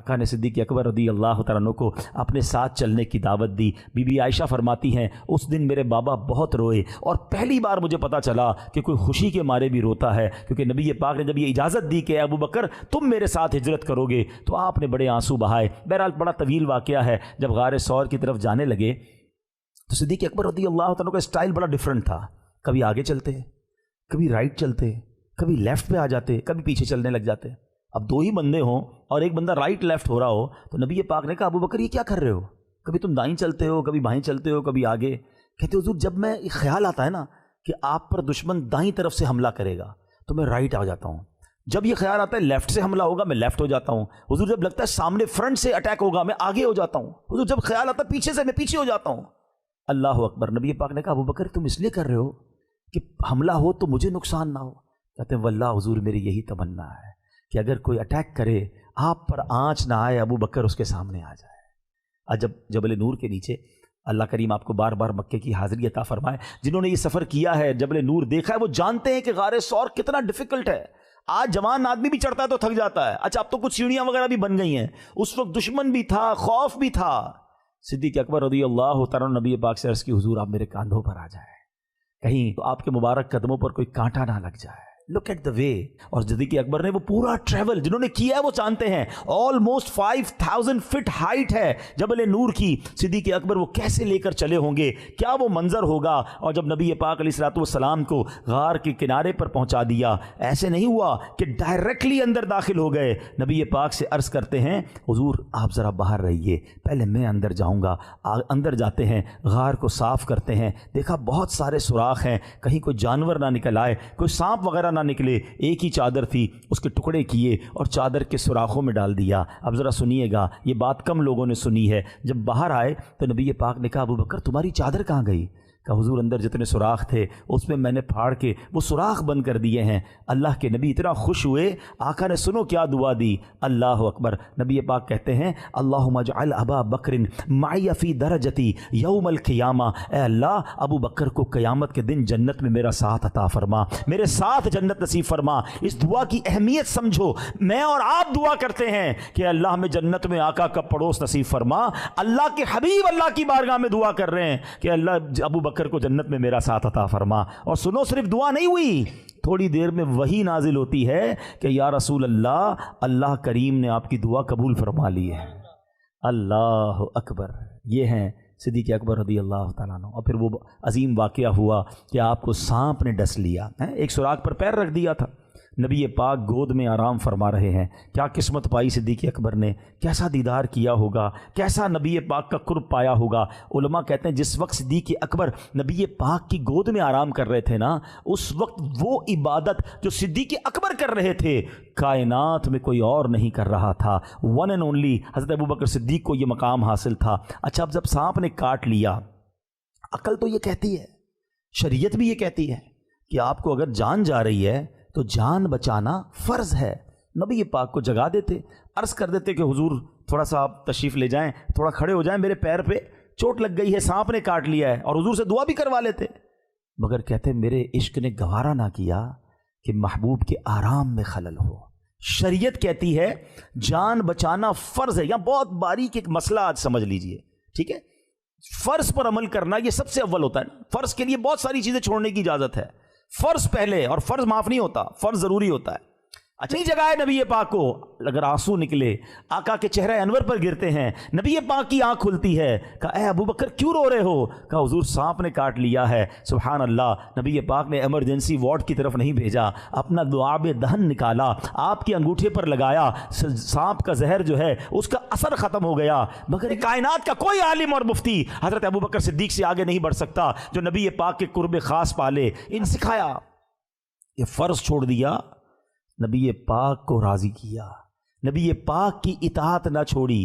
आका ने सिद्दीक़ अकबर रज़ी अल्लाह तआला अन्हु को अपने साथ चलने की दावत दी। बीबी आयशा फरमाती हैं उस दिन मेरे बाबा बहुत रोए और पहली बार मुझे पता चला कि कोई खुशी के मारे भी रोता है, क्योंकि नबी पाक ने जब ये इजाज़त दी कि अबू बकर तुम मेरे साथ हिजरत करोगे तो आपने बड़े आंसू बहाए। बहरहाल बड़ा तवील वाक़या है। जब गार सौर की तरफ जाने लगे तो सिद्दीक़ अकबर रज़ी अल्लाह तआला का स्टाइल बड़ा डिफरेंट था। कभी आगे चलते, कभी राइट चलते, कभी लेफ़्ट पे आ जाते, कभी पीछे चलने लग जाते। अब दो ही बंदे हों और एक बंदा राइट लेफ़्ट हो रहा हो तो नबी पाक ने कहा अबू बकर ये क्या कर रहे हो, कभी तुम दाईं चलते हो, कभी बाईं चलते हो, कभी आगे। कहते हुजूर जब मैं एक ख्याल आता है ना कि आप पर दुश्मन दाईं तरफ से हमला करेगा तो मैं राइट आ जाता हूँ, जब ये ख्याल आता है लेफ़्ट से हमला होगा मैं लेफ़्ट हो जाता हूँ। हुजूर जब लगता है सामने फ्रंट से अटैक होगा मैं आगे हो जाता हूँ। हुजूर जब ख्याल आता है पीछे से मैं पीछे हो जाता हूँ। अल्लाह अकबर। नबी पाक ने कहा अबू बकर तुम इसलिए कर रहे हो कि हमला हो तो मुझे नुकसान ना हो। कहते हैं वल्लाह हुजूर मेरी यही तमन्ना है कि अगर कोई अटैक करे आप पर आँच ना आए, अबू बकर उसके सामने आ जाए। आज जब जबल नूर के नीचे अल्लाह करीम आपको बार बार मक्के की हाज़िरी अता फरमाए। जिन्होंने ये सफ़र किया है, जबल नूर देखा है, वो जानते हैं कि गारे सौर कितना डिफ़िकल्ट है। आज जवान आदमी भी चढ़ता है तो थक जाता है। अच्छा अब तो कुछ सीढ़ियाँ वगैरह भी बन गई हैं, उस वक्त दुश्मन भी था, खौफ भी था। सिद्दीक़ अकबर रज़ी अल्लाह तआला नबी पाक से अर्ज़ की हुजूर आप मेरे कांधों पर आ जाए, कहीं तो आपके मुबारक कदमों पर कोई कांटा ना लग जाए। Look at the way. और सिद्दीक़ अकबर ने वो पूरा ट्रैवल जिन्होंने किया है वो जानते हैं। ऑलमोस्ट 5000 फीट हाइट है जबल नूर की। सिद्दीक़ अकबर वो कैसे लेकर चले होंगे, क्या वो मंजर होगा। और जब नबी पाक अलैहिस्सलाम को गार के किनारे पर पहुंचा दिया, ऐसे नहीं हुआ कि डायरेक्टली अंदर दाखिल हो गए। नबी पाक से अर्ज़ करते हैं हुजूर आप ज़रा बाहर रहिए, पहले मैं अंदर जाऊँगा। अंदर जाते हैं, गार को साफ़ करते हैं, देखा बहुत सारे सुराख हैं, कहीं कोई जानवर ना निकल आए, कोई सांप वगैरह ना निकले। एक ही चादर थी, उसके टुकड़े किए और चादर के सुराखों में डाल दिया। अब ज़रा सुनिएगा, ये बात कम लोगों ने सुनी है। जब बाहर आए तो नबी पाक ने कहा अबू बकर तुम्हारी चादर कहाँ गई। कहा हुजूर अंदर जितने सुराख थे उसमें मैंने फाड़ के वो सुराख बंद कर दिए हैं। अल्लाह के नबी इतना खुश हुए, आका ने सुनो क्या दुआ दी। अल्लाह अकबर। नबी पाक कहते हैं अल्लाहुम्मा जअल अबा बकरिन माई फी दरजती यौमल क़ियामा। ए अल्लाह अबू बकर को क़यामत के दिन जन्नत में मेरा साथ अता फरमा, मेरे साथ जन्नत नसीब फरमा। इस दुआ की अहमियत समझो। मैं और आप दुआ करते हैं कि अल्लाह हमें जन्नत में आका का पड़ोस नसीब फरमा। अल्लाह के हबीब अल्लाह की बारगाह में दुआ कर रहे हैं कि अल्लाह अबू बकर को जन्नत में मेरा साथ अता फरमा। और सुनो सिर्फ दुआ नहीं हुई, थोड़ी देर में वही नाजिल होती है कि या रसूल अल्लाह, अल्लाह करीम ने आपकी दुआ कबूल फरमा ली है। अल्लाह अकबर। ये हैं सिद्दीक़ अकबर रज़ी अल्लाह तआला अन्हु। और फिर वो अजीम वाक़या हुआ कि आपको सांप ने डस लिया है, एक सुराख पर पैर रख दिया था। नबी पाक गोद में आराम फरमा रहे हैं। क्या किस्मत पाई सिद्दीक़ अकबर ने, कैसा दीदार किया होगा, कैसा नबी पाक का कुर्ब पाया होगा। उलमा कहते हैं जिस वक्त सिद्दीक़ अकबर नबी पाक की गोद में आराम कर रहे थे ना, उस वक्त वो इबादत जो सिद्दीक़ अकबर कर रहे थे कायनात में कोई और नहीं कर रहा था। वन एंड ओनली हज़रत अबू बकर सिद्दीक़ को ये मकाम हासिल था। अच्छा अब जब सांप ने काट लिया, अकल तो ये कहती है, शरीयत भी ये कहती है कि आपको अगर जान जा रही है तो जान बचाना फ़र्ज़ है। नबी पाक को जगा देते, अर्ज़ कर देते कि हुजूर थोड़ा सा आप तशरीफ़ ले जाएं, थोड़ा खड़े हो जाएं, मेरे पैर पे चोट लग गई है, सांप ने काट लिया है, और हुजूर से दुआ भी करवा लेते। मगर कहते मेरे इश्क ने गवारा ना किया कि महबूब के आराम में खलल हो। शरीयत कहती है जान बचाना फ़र्ज़ है। यहाँ बहुत बारीक एक मसला आज समझ लीजिए, ठीक है। फ़र्ज़ पर अमल करना ये सबसे अव्वल होता है। फ़र्ज़ के लिए बहुत सारी चीज़ें छोड़ने की इजाज़त है। फ़र्ज़ पहले, और फ़र्ज़ माफ़ नहीं होता, फ़र्ज़ ज़रूरी होता है। अच्छा नहीं जगह है नबी पाक को, अगर आंसू निकले आका के चेहरे अनवर पर गिरते हैं, नबी पाक की आंख खुलती है। कहा ए अबू बकर क्यों रो रहे हो। कहा हुजूर सांप ने काट लिया है। सुभान अल्लाह। नबी पाक ने इमरजेंसी वार्ड की तरफ नहीं भेजा, अपना दुआब दहन निकाला, आपके अंगूठे पर लगाया, सांप का जहर जो है उसका असर ख़त्म हो गया। मगर कायनात का कोई आलिम और मुफ्ती हज़रत अबू बकर सिद्दीक़ से आगे नहीं बढ़ सकता जो नबी पाक के कुर्ब ख़ास पाले। इन सिखाया, ये फ़र्ज़ छोड़ दिया, नबी पाक को राज़ी किया, नबी पाक की इताअत ना छोड़ी।